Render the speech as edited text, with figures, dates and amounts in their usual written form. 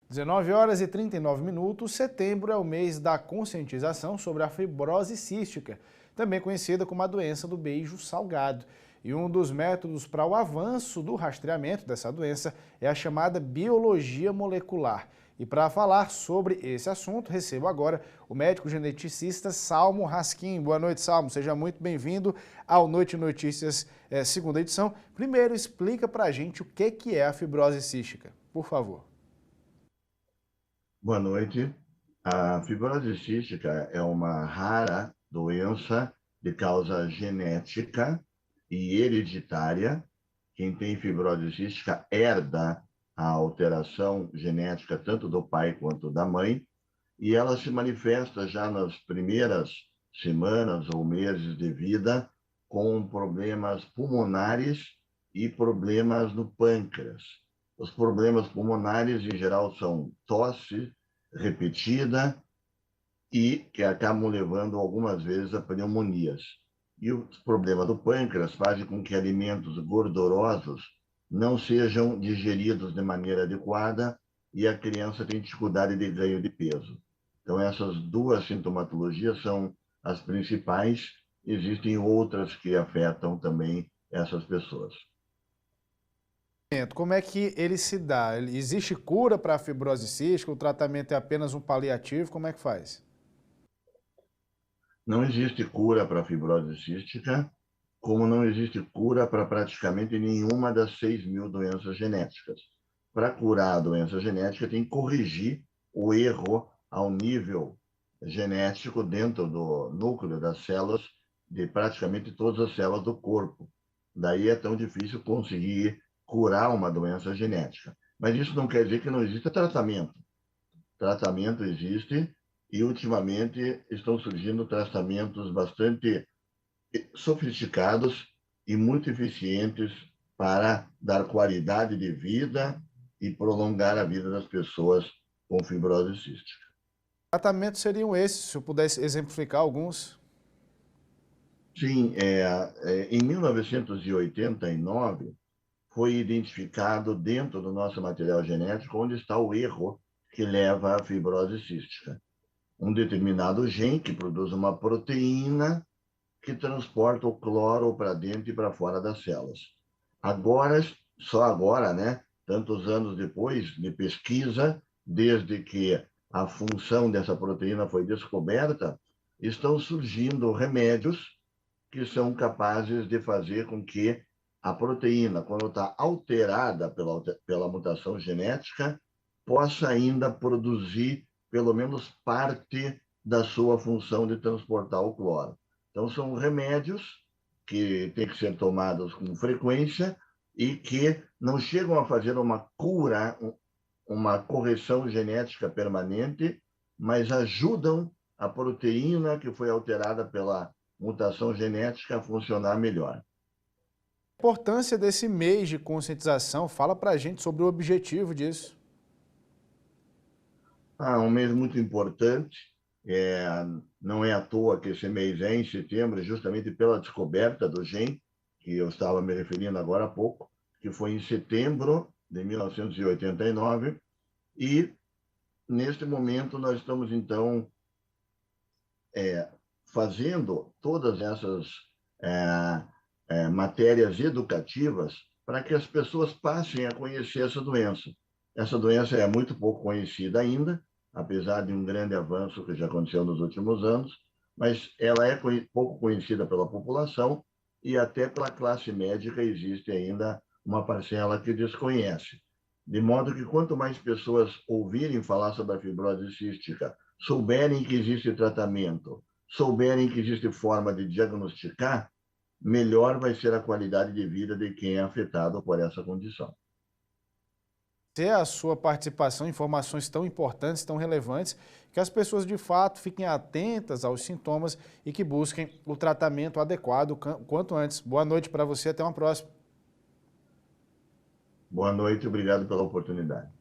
19 horas e 39 minutos, setembro é o mês da conscientização sobre a fibrose cística, também conhecida como a doença do beijo salgado. E um dos métodos para o avanço do rastreamento dessa doença é a chamada biologia molecular. E para falar sobre esse assunto, recebo agora o médico geneticista Salmo Raskin. Boa noite, Salmo. Seja muito bem-vindo ao Noite Notícias, segunda edição. Primeiro, explica para a gente o que é a fibrose cística, por favor. Boa noite. A fibrose cística é uma rara doença de causa genética e hereditária. Quem tem fibrose cística herda a alteração genética tanto do pai quanto da mãe, e ela se manifesta já nas primeiras semanas ou meses de vida com problemas pulmonares e problemas no pâncreas. Os problemas pulmonares, em geral, são tosse repetida e que acabam levando algumas vezes a pneumonias. E os problemas do pâncreas fazem com que alimentos gordurosos não sejam digeridos de maneira adequada e a criança tem dificuldade de ganho de peso. Então, essas duas sintomatologias são as principais. Existem outras que afetam também essas pessoas. Como é que ele se dá? Existe cura para a fibrose cística? O tratamento é apenas um paliativo? Como é que faz? Não existe cura para a fibrose cística, como não existe cura para praticamente nenhuma das 6.000 doenças genéticas. Para curar a doença genética, tem que corrigir o erro ao nível genético dentro do núcleo das células, de praticamente todas as células do corpo. Daí é tão difícil conseguir curar uma doença genética. Mas isso não quer dizer que não exista tratamento. Tratamento existe e, ultimamente, estão surgindo tratamentos bastante sofisticados e muito eficientes para dar qualidade de vida e prolongar a vida das pessoas com fibrose cística. Tratamentos seriam esses, se eu pudesse exemplificar alguns. Sim, em 1989 foi identificado dentro do nosso material genético onde está o erro que leva à fibrose cística. Um determinado gene que produz uma proteína que transporta o cloro para dentro e para fora das células. Agora, só agora, né, tantos anos depois de pesquisa, desde que a função dessa proteína foi descoberta, estão surgindo remédios que são capazes de fazer com que a proteína, quando está alterada pela mutação genética, possa ainda produzir pelo menos parte da sua função de transportar o cloro. Então, são remédios que têm que ser tomados com frequência e que não chegam a fazer uma cura, uma correção genética permanente, mas ajudam a proteína que foi alterada pela mutação genética a funcionar melhor. A importância desse mês de conscientização, fala para a gente sobre o objetivo disso. Um mês muito importante, é, não é à toa que esse mês é em setembro, justamente pela descoberta do gene, que eu estava me referindo agora há pouco, que foi em setembro de 1989, e neste momento nós estamos, então, fazendo todas essas matérias educativas para que as pessoas passem a conhecer essa doença. Essa doença é muito pouco conhecida ainda, apesar de um grande avanço que já aconteceu nos últimos anos, mas ela é pouco conhecida pela população e até pela classe médica existe ainda uma parcela que desconhece. De modo que quanto mais pessoas ouvirem falar sobre a fibrose cística, souberem que existe tratamento, souberem que existe forma de diagnosticar, melhor vai ser a qualidade de vida de quem é afetado por essa condição. Ter a sua participação, informações tão importantes, tão relevantes, que as pessoas de fato fiquem atentas aos sintomas e que busquem o tratamento adequado quanto antes. Boa noite para você, até uma próxima. Boa noite, obrigado pela oportunidade.